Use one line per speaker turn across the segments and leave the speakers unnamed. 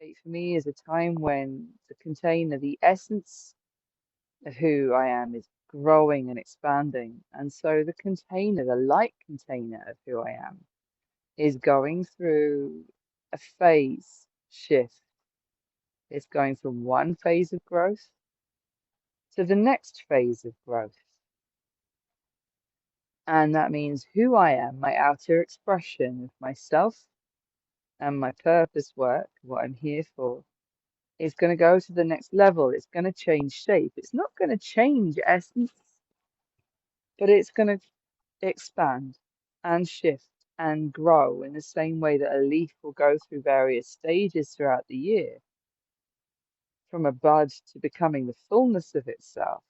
For me is a time when the container, the essence of who I am, is growing and expanding. And so the container, the light container of who I am, is going through a phase shift. It's going from one phase of growth to the next phase of growth. And that means who I am, my outer expression of myself and my purpose work, what I'm here for, is going to go to the next level. It's going to change shape. It's not going to change essence, but it's going to expand and shift and grow in the same way that a leaf will go through various stages throughout the year, from a bud to becoming the fullness of itself.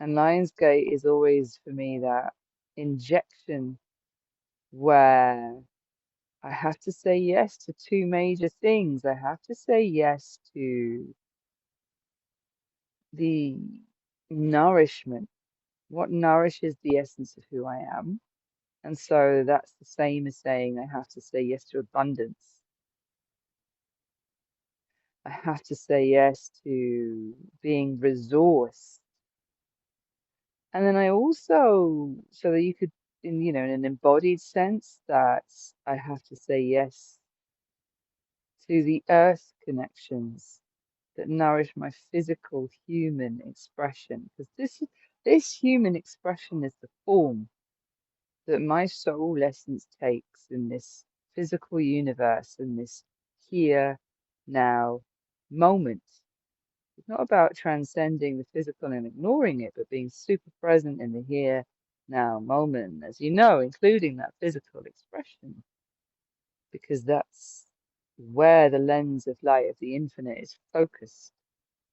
And Lionsgate is always, for me, that injection where I have to say yes to two major things. I have to say yes to the nourishment, what nourishes the essence of who I am. And so that's the same as saying I have to say yes to abundance. I have to say yes to being resourced. And then I also, so that you could, in an embodied sense, that I have to say yes to the earth connections that nourish my physical human expression. Because this human expression is the form that my soul essence takes in this physical universe, in this here, now moment. It's not about transcending the physical and ignoring it, but being super present in the here, now moment, as you know, including that physical expression, because that's where the lens of light of the infinite is focused.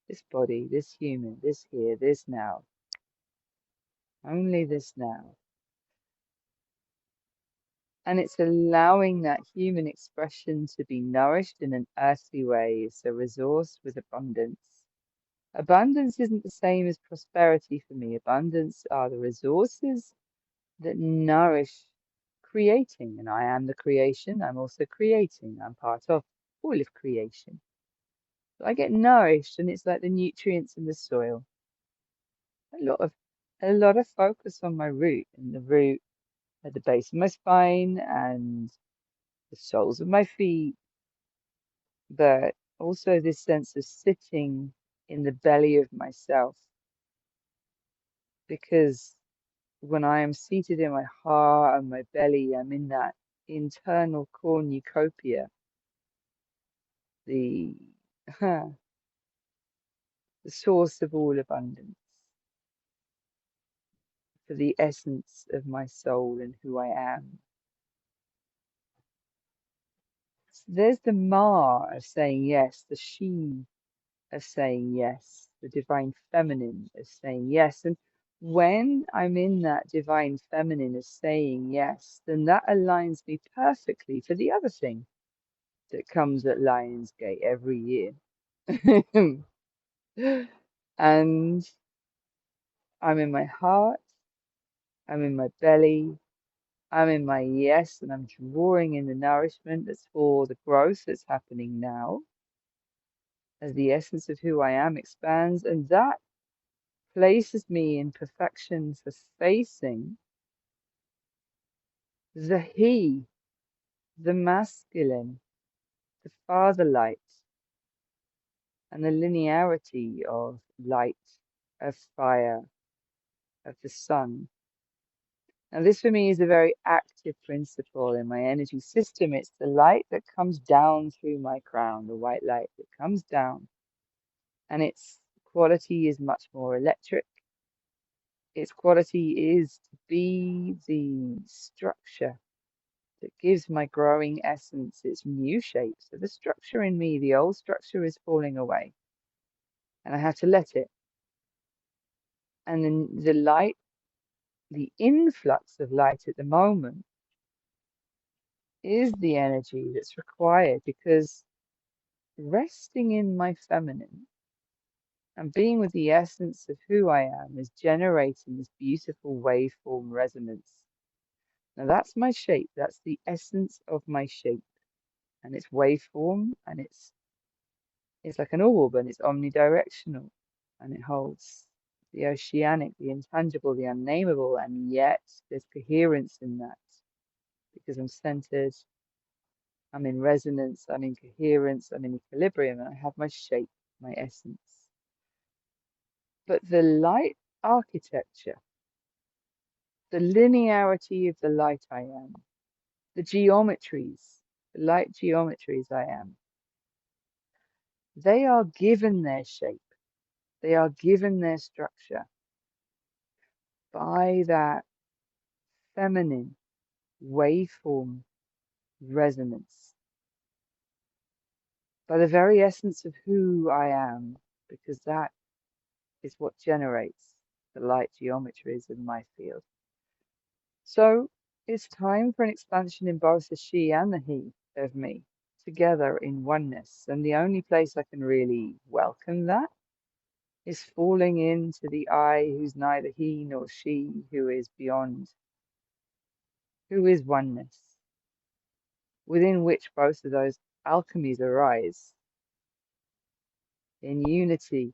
This body, this human, this here, this now, only this now. And it's allowing that human expression to be nourished in an earthly way. It's a resource with abundance. Abundance isn't the same as prosperity for me. Abundance are the resources that nourish creating. And I am the creation. I'm also creating. I'm part of all of creation. So I get nourished, and it's like the nutrients in the soil. A lot of focus on my root, and the root at the base of my spine and the soles of my feet, but also this sense of sitting in the belly of myself. Because when I am seated in my heart and my belly, I'm in that internal cornucopia, the the source of all abundance, for the essence of my soul and who I am. So there's the Ma of saying yes, the she of saying yes, the divine feminine of saying yes. And when I'm in that divine feminine of saying yes, then that aligns me perfectly for the other thing that comes at Lionsgate every year. And I'm in my heart, I'm in my belly, I'm in my yes, and I'm drawing in the nourishment that's for the growth that's happening now as the essence of who I am expands. And that places me in perfection for facing the he, the masculine, the father light, and the linearity of light, of fire, of the sun. Now, this for me is a very active principle in my energy system. It's the light that comes down through my crown, the white light that comes down, and its quality is much more electric. Its quality is to be the structure that gives my growing essence its new shape. So the structure in me, the old structure, is falling away, and I have to let it. And then the light, the influx of light at the moment, is the energy that's required, because resting in my feminine and being with the essence of who I am is generating this beautiful waveform resonance. Now that's my shape. That's the essence of my shape. and it's waveform, and it's like an orb, and it's omnidirectional, and it holds the oceanic, the intangible, the unnameable, and yet there's coherence in that because I'm centered, I'm in resonance, I'm in coherence, I'm in equilibrium, and I have my shape, my essence. But the light architecture, the linearity of the light I am, the geometries, the light geometries I am, they are given their shape, they are given their structure by that feminine waveform resonance, by the very essence of who I am, because that is what generates the light geometries in my field. So it's time for an expansion in both the she and the he of me together in oneness. And the only place I can really welcome that is falling into the I who's neither he nor she, who is beyond, who is oneness, within which both of those alchemies arise in unity.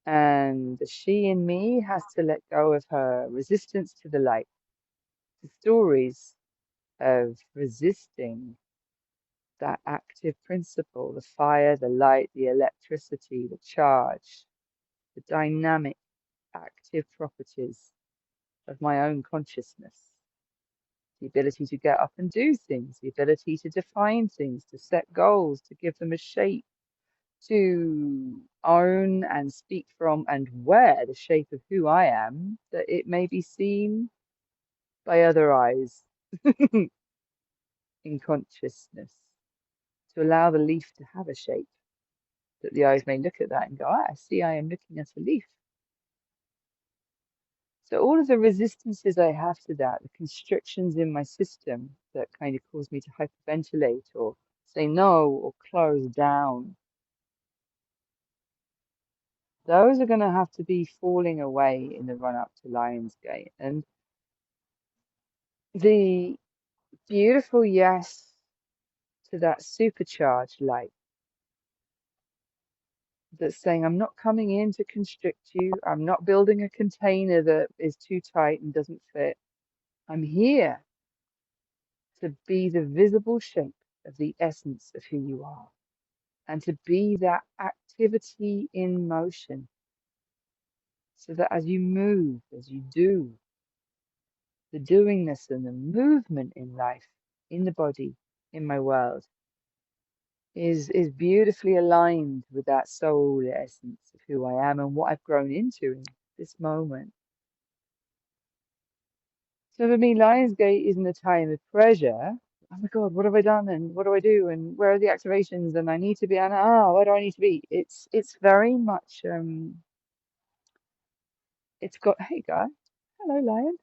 And the she in me has to let go of her resistance to the light. The stories of resisting that active principle, the fire, the light, the electricity, the charge, the dynamic, active properties of my own consciousness, the ability to get up and do things, the ability to define things, to set goals, to give them a shape, to own and speak from and wear the shape of who I am, that it may be seen by other eyes in consciousness, to allow the leaf to have a shape, that the eyes may look at that and go, ah, I see I am looking at a leaf. So all of the resistances I have to that, the constrictions in my system that kind of cause me to hyperventilate or say no or close down, those are going to have to be falling away in the run up to Lionsgate. And the beautiful yes to that supercharged light that's saying, I'm not coming in to constrict you. I'm not building a container that is too tight and doesn't fit. I'm here to be the visible shape of the essence of who you are and to be that activity in motion so that as you move, as you do, the doingness and the movement in life, in the body, in my world, is beautifully aligned with that soul essence of who I am and what I've grown into in this moment. So for me, Lionsgate isn't a time of pressure. Oh my God, what have I done? And what do I do? And where are the activations? And I need to be, and where do I need to be? It's very much it's got, hey guy, hello Lion.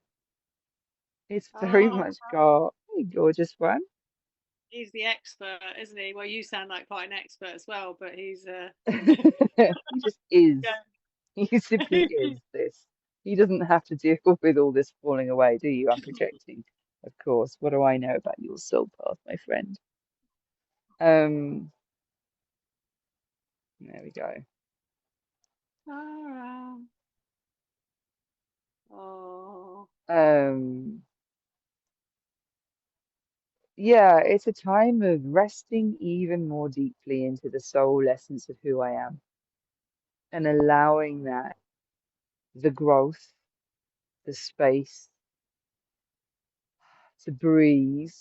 It's very
Oh,
much got, hey gorgeous one.
he's the expert, isn't he? Well, you sound like quite an expert as well, but he's
He just is.
yeah.
He simply is this. He doesn't have to deal with all this falling away, do you? I'm projecting, of course. What do I know about your soul path, my friend? Um, there we go.
Oh,
Um, yeah, it's a time of resting even more deeply into the soul essence of who I am and allowing that, the growth, the space to breathe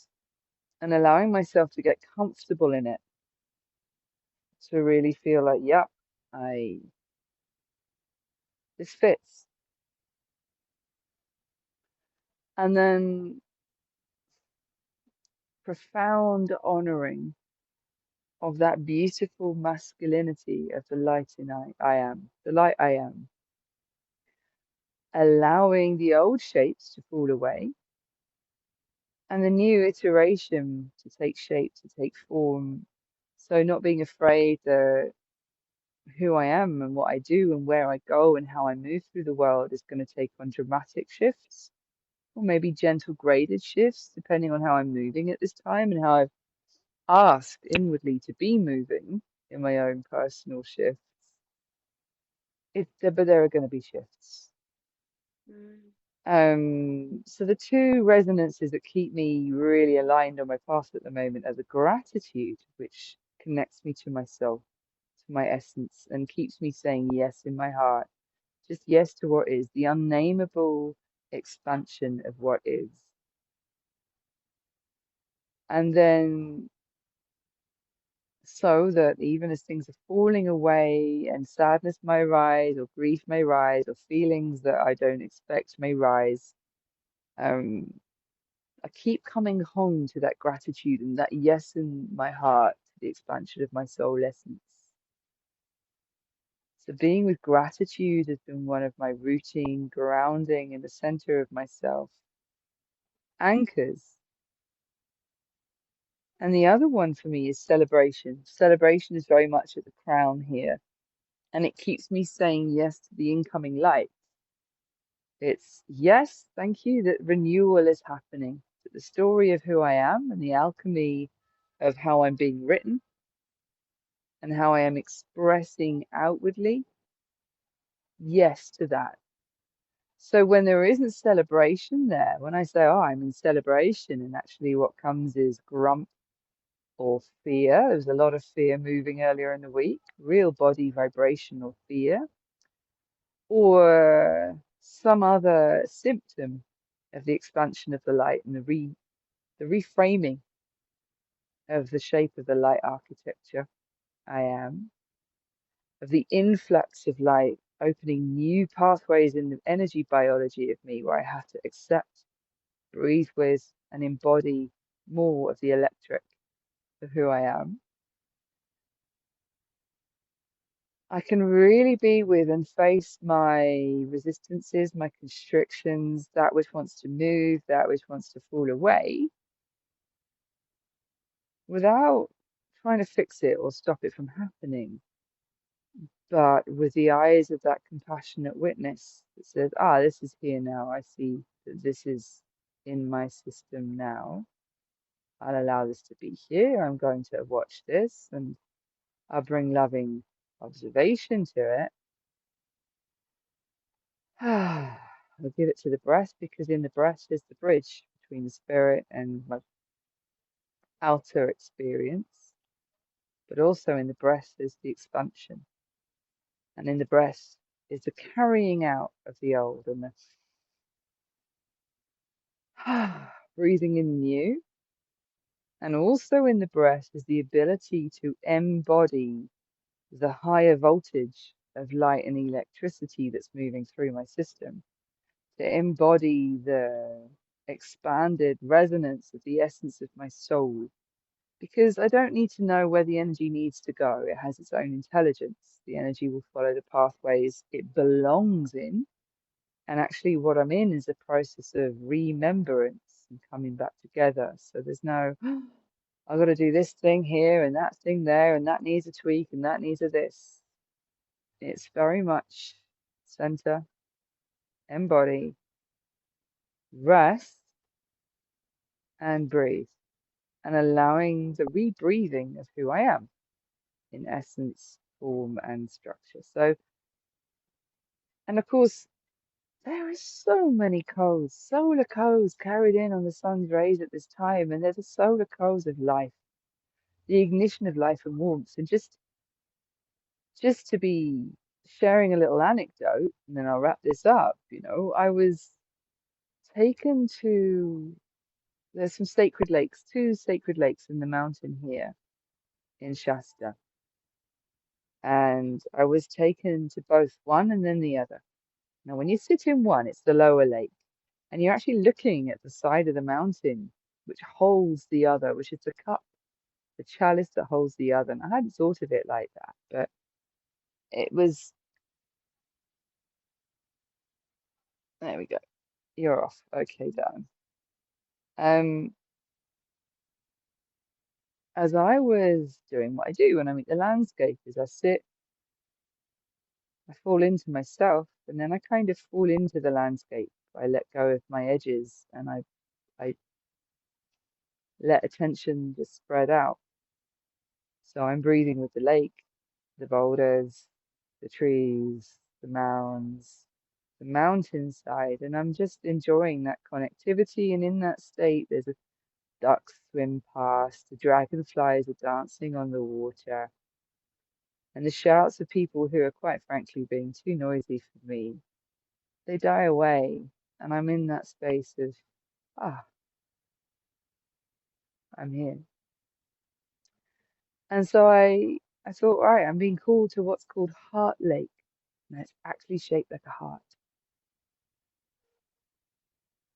and allowing myself to get comfortable in it, to really feel like, yep, I this fits. And then profound honoring of that beautiful masculinity of the light in I am, the light I am, allowing the old shapes to fall away and the new iteration to take shape, to take form. So not being afraid that who I am and what I do and where I go and how I move through the world is going to take on dramatic shifts. or maybe gentle graded shifts, depending on how I'm moving at this time and how I've asked inwardly to be moving in my own personal shifts. But there are going to be shifts. So the two resonances that keep me really aligned on my path at the moment are the gratitude, which connects me to my soul, to my essence, and keeps me saying yes in my heart, just yes to what is, the unnameable expansion of what is. And then so that even as things are falling away and sadness may rise, or grief may rise, or feelings that I don't expect may rise, I keep coming home to that gratitude and that yes in my heart to the expansion of my soul essence. So being with gratitude has been one of my routine grounding in the center of myself anchors. And the other one for me is celebration. Celebration is very much at the crown here. And it keeps me saying yes to the incoming light. It's yes, thank you, that renewal is happening. That the story of who I am and the alchemy of how I'm being written and how I am expressing outwardly, yes to that. So when there isn't celebration there, when I say, oh, I'm in celebration, and actually what comes is grump or fear. There was a lot of fear moving earlier in the week, real body vibrational fear, or some other symptom of the expansion of the light and the reframing of the shape of the light architecture I am, of the influx of light opening new pathways in the energy biology of me where I have to accept, breathe with, and embody more of the electric of who I am. I can really be with and face my resistances, my constrictions, that which wants to move, that which wants to fall away, without trying to fix it or stop it from happening, but with the eyes of that compassionate witness that says, ah, this is here now. I see that this is in my system now. I'll allow this to be here. I'm going to watch this and I'll bring loving observation to it. I'll give it to the breath because in the breath is the bridge between the spirit and my outer experience, but also in the breath is the expansion. And in the breath is the carrying out of the old and the breathing in new. And also in the breath is the ability to embody the higher voltage of light and electricity that's moving through my system, to embody the expanded resonance of the essence of my soul. Because I don't need to know where the energy needs to go. It has its own intelligence. The energy will follow the pathways it belongs in. And actually, what I'm in is a process of remembrance and coming back together. So there's no, I've got to do this thing here and that thing there, and that needs a tweak and that needs a this. It's very much center, embody, rest, and breathe, and allowing the rebreathing of who I am in essence, form, and structure. So, and of course, there are so many codes, solar codes carried in on the sun's rays at this time, and there's the solar codes of life, the ignition of life and warmth. And just to be sharing a little anecdote, and then I'll wrap this up. I was taken to, there's some sacred lakes, two sacred lakes in the mountain here in Shasta. And I was taken to both one and then the other. Now, when you sit in one, it's the lower lake, and you're actually looking at the side of the mountain, which holds the other, which is the cup, the chalice that holds the other. And I hadn't thought of it like that, but it was, there we go. You're off. Okay, Dan. As I was doing what I do when I meet the landscape, is I sit, I fall into myself, and then I kind of fall into the landscape. I let go of my edges and I let attention just spread out. So I'm breathing with the lake, the boulders, the trees, the mounds, the mountainside, and I'm just enjoying that connectivity. And in that state, there's a ducks swim past, the dragonflies are dancing on the water, and the shouts of people who are quite frankly being too noisy for me, they die away, and I'm in that space of, ah, I'm here. And so I thought, right, I'm being called to what's called Heart Lake. And it's actually shaped like a heart.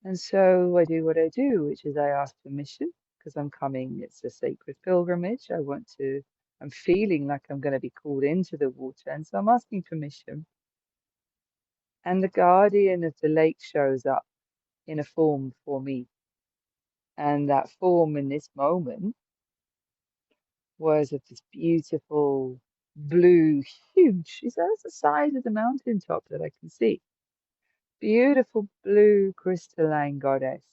And so I do what I do, which is I ask permission because I'm coming. It's a sacred pilgrimage. I'm feeling like I'm going to be called into the water. And so I'm asking permission. And the guardian of the lake shows up in a form for me. And that form in this moment was of this beautiful blue, huge, that's the size of the mountaintop that I can see. Beautiful blue crystalline goddess.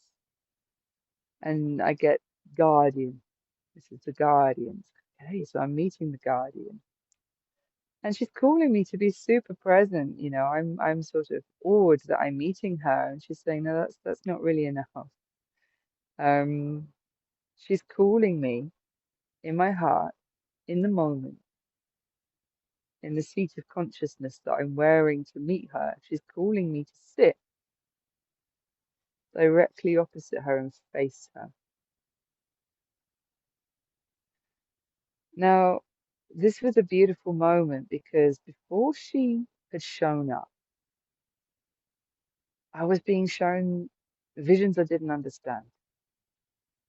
And I get guardian. This is the guardian. Okay, so I'm meeting the guardian. And she's calling me to be super present. I'm sort of awed that I'm meeting her. And she's saying, no, that's not really enough. Um, she's calling me in my heart, in the moment, in the seat of consciousness that I'm wearing to meet her. She's calling me to sit directly opposite her and face her. Now, this was a beautiful moment because before she had shown up, I was being shown visions I didn't understand.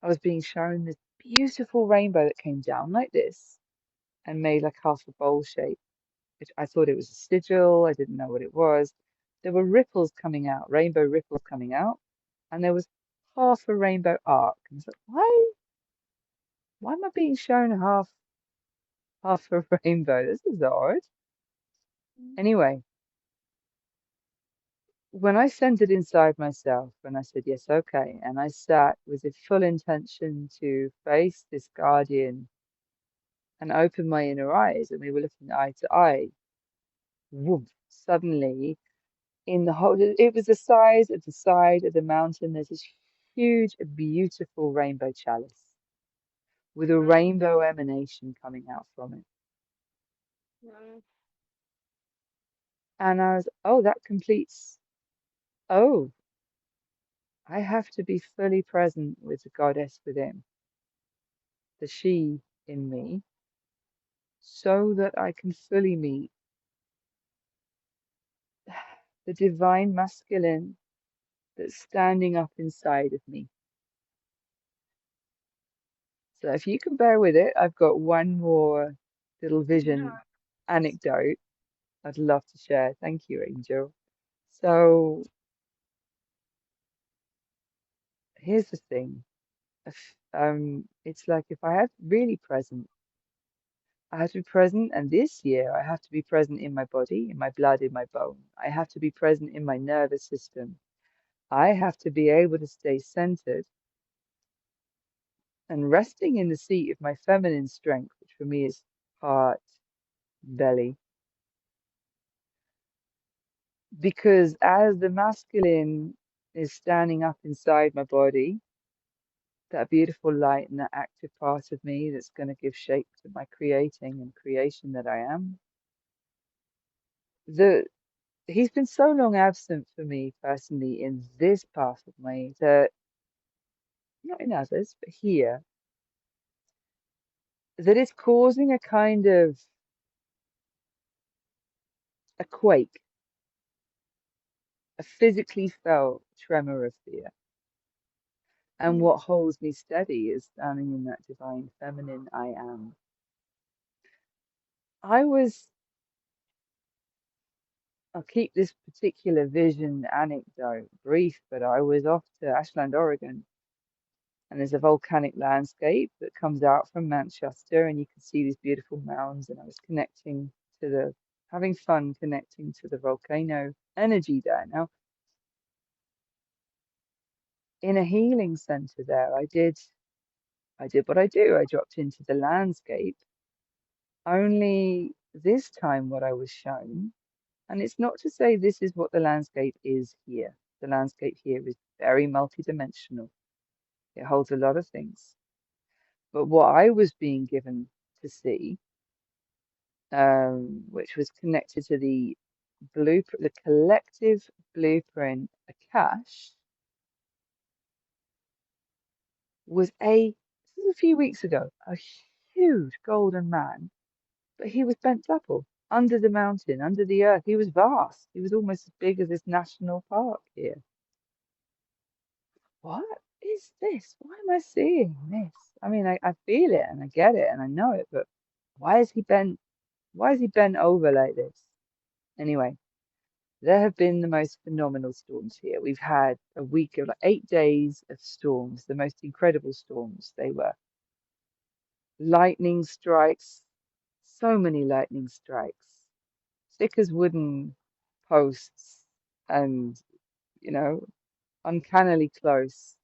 I was being shown this beautiful rainbow that came down like this and made like half a bowl shape, which I thought it was a sigil. I didn't know what it was. There were ripples coming out, rainbow ripples coming out, and there was half a rainbow arc. And I was like, why am I being shown half a rainbow? This is odd. Anyway, when I centered inside myself and I said, yes, okay, and I sat with a full intention to face this guardian and open my inner eyes, and we were looking eye to eye, whoop, suddenly in the whole, it was the size of the side of the mountain, there's this huge, beautiful rainbow chalice with a
Wow.
rainbow emanation coming out from it.
Wow.
And I was, oh, that completes, oh, I have to be fully present with the goddess within, the she in me, so that I can fully meet the divine masculine that's standing up inside of me. So if you can bear with it, I've got one more little
No.
vision anecdote I'd love to share. Thank you, Angel. So here's the thing. It's like if I have really present, I have to be present, and this year I have to be present in my body, in my blood, in my bone. I have to be present in my nervous system. I have to be able to stay centered and resting in the seat of my feminine strength, which for me is heart, belly. Because as the masculine is standing up inside my body, that beautiful light and that active part of me that's going to give shape to my creating and creation that I am, the he's been so long absent for me personally in this part of me that, not in others, but here, that it's causing a kind of a quake, a physically felt tremor of fear. And what holds me steady is standing in that divine feminine I am. I was, I'll keep this particular vision anecdote brief, but I was off to Ashland, Oregon, and there's a volcanic landscape that comes out from Mount Shasta, and you can see these beautiful mounds. And I was having fun connecting to the volcano energy there. Now, in a healing center there. I did what I do. I dropped into the landscape. Only this time what I was shown, and it's not to say this is what the landscape is here. The landscape here is very multidimensional. It holds a lot of things. But what I was being given to see, which was connected to the blueprint, the collective blueprint, Akash, was this was a few weeks ago, a huge golden man, but he was bent double under the mountain, under the earth. He was vast. He was almost as big as this national park here. What is this? Why am I seeing this? I mean, I feel it and I get it and I know it, but why is he bent? Why is he bent over like this? Anyway, there have been the most phenomenal storms here. We've had a week of like 8 days of storms, the most incredible storms. They were lightning strikes, so many lightning strikes, thick as wooden posts, and you know, uncannily close.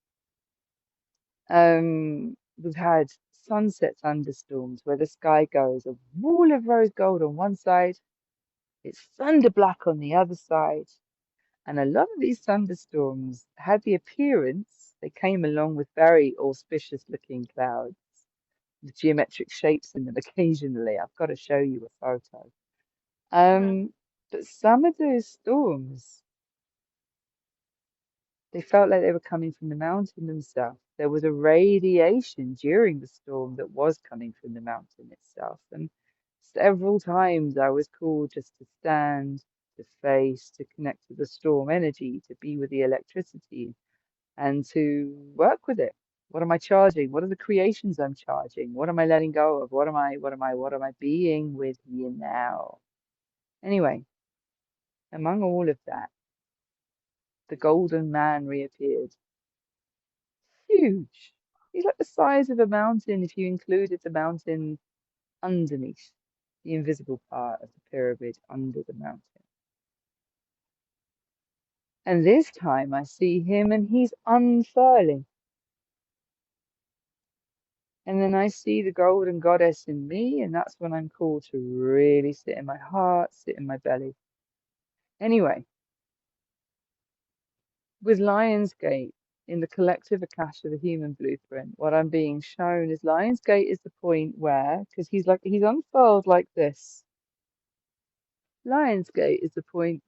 We've had sunset thunderstorms where the sky goes a wall of rose gold on one side, it's thunder black on the other side. And a lot of these thunderstorms had the appearance, they came along with very auspicious looking clouds, with geometric shapes in them occasionally. I've got to show you a photo.
Okay.
But some of those storms, they felt like they were coming from the mountain themselves. There was a radiation during the storm that was coming from the mountain itself. And several times I was called just to stand, to face, to connect to the storm energy, to be with the electricity and to work with it. What am I charging? What are the creations I'm charging? What am I letting go of? What am I being with here now? Anyway, among all of that, the golden man reappeared. Huge. He's like the size of a mountain if you included the mountain underneath, the invisible part of the pyramid under the mountain. And this time I see him and he's unfurling. And then I see the golden goddess in me, and that's when I'm called to really sit in my heart, sit in my belly. Anyway, with Lionsgate in the collective Akasha of the human blueprint, what I'm being shown is Lionsgate is the point where, because he's unfurled like this. Lionsgate is the point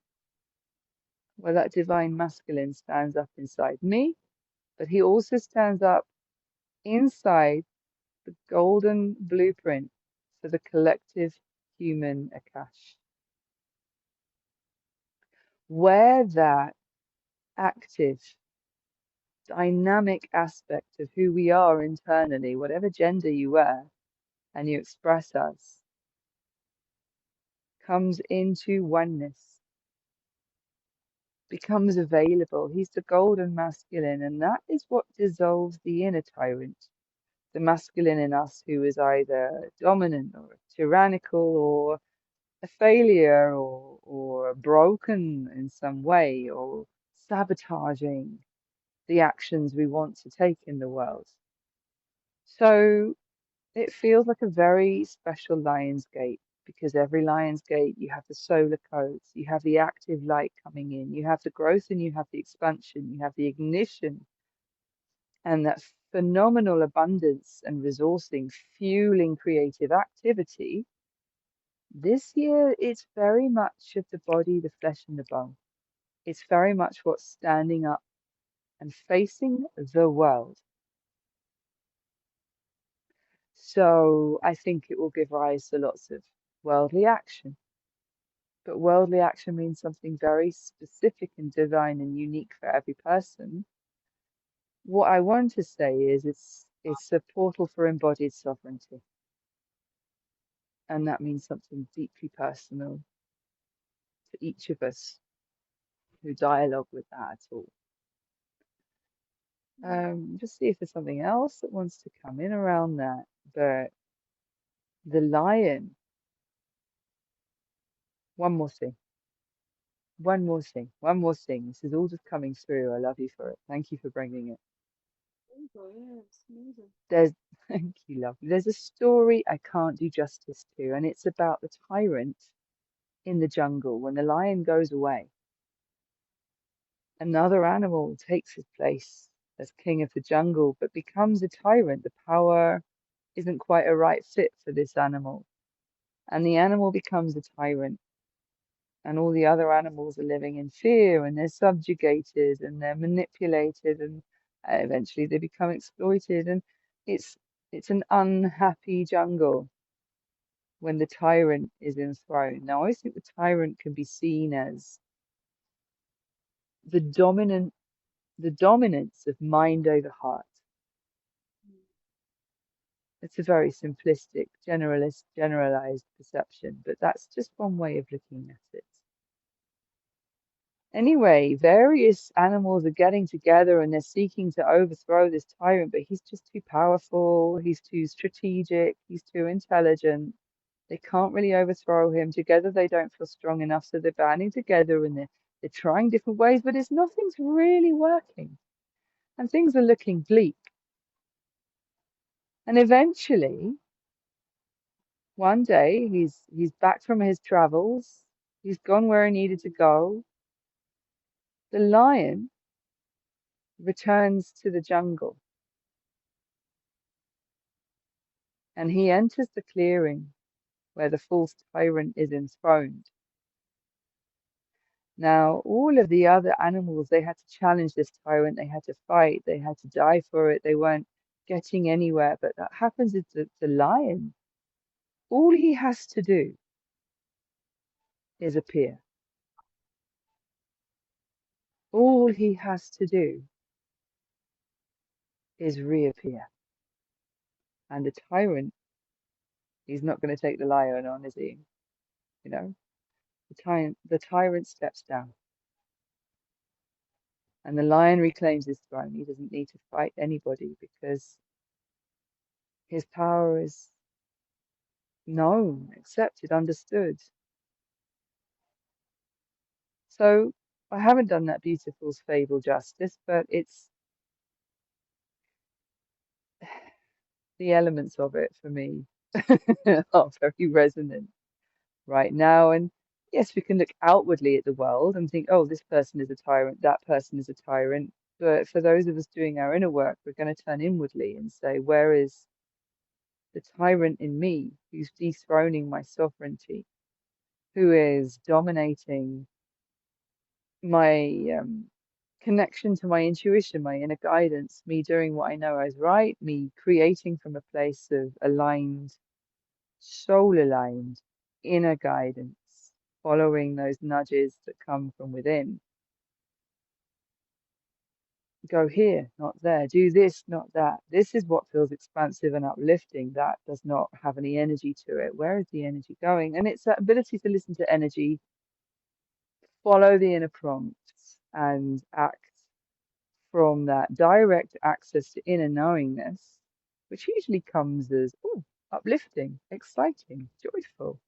where that divine masculine stands up inside me, but he also stands up inside the golden blueprint for the collective human Akash. Where that active, dynamic aspect of who we are internally, whatever gender you wear and you express as, comes into oneness, becomes available. He's the golden masculine, and that is what dissolves the inner tyrant, the masculine in us who is either dominant or tyrannical or a failure or broken in some way or sabotaging the actions we want to take in the world. So it feels like a very special Lionsgate because every Lionsgate you have the solar codes, you have the active light coming in, you have the growth and you have the expansion, you have the ignition and that phenomenal abundance and resourcing fueling creative activity. This year it's very much of the body, the flesh and the bone. It's very much what's standing up and facing the world. So I think it will give rise to lots of worldly action. But worldly action means something very specific and divine and unique for every person. What I want to say is it's a portal for embodied sovereignty. And that means something deeply personal to each of us who dialogue with that at all. Just see if there's something else that wants to come in around that. But the lion, one more thing. one more thing, one more thing. This is all just coming through. I love you for it. Thank you for bringing it.
Oh, yeah, it's amazing.
There's, thank you, lovely. There's a story I can't do justice to, and it's about the tyrant in the jungle. When the lion goes away, another animal takes his place as king of the jungle, but becomes a tyrant. The power isn't quite a right fit for this animal, and the animal becomes a tyrant. And all the other animals are living in fear, and they're subjugated, and they're manipulated, and eventually they become exploited. And it's it's an unhappy jungle when the tyrant is enthroned. Now, I always think the tyrant can be seen as the dominance of mind over heart. It's a very simplistic, generalized perception, but that's just one way of looking at it. Anyway, various animals are getting together and they're seeking to overthrow this tyrant, but he's just too powerful, he's too strategic, he's too intelligent. They can't really overthrow him. Together they don't feel strong enough, so they're banding together and they're trying different ways, but nothing's really working. And things are looking bleak. And eventually, one day he's back from his travels, he's gone where he needed to go. The lion returns to the jungle. And he enters the clearing where the false tyrant is enthroned. Now, all of the other animals, they had to challenge this tyrant, they had to fight, they had to die for it, they weren't getting anywhere. But that happens is the lion, all he has to do is appear. All he has to do is reappear. And the tyrant, he's not going to take the lion on, is he? You know, the tyrant steps down. And the lion reclaims his throne. He doesn't need to fight anybody because his power is known, accepted, understood. So I haven't done that beautiful fable justice, but it's the elements of it for me are very resonant right now. And yes, we can look outwardly at the world and think, oh, this person is a tyrant, that person is a tyrant. But for those of us doing our inner work, we're going to turn inwardly and say, where is the tyrant in me who's dethroning my sovereignty, who is dominating my connection to my intuition, my inner guidance, me doing what I know is right, me creating from a place of aligned, soul aligned, inner guidance, following those nudges that come from within. Go here, not there. Do this, not that. This is what feels expansive and uplifting. That does not have any energy to it. Where is the energy going? And it's that ability to listen to energy, follow the inner prompts, and act from that direct access to inner knowingness, which usually comes as uplifting, exciting, joyful.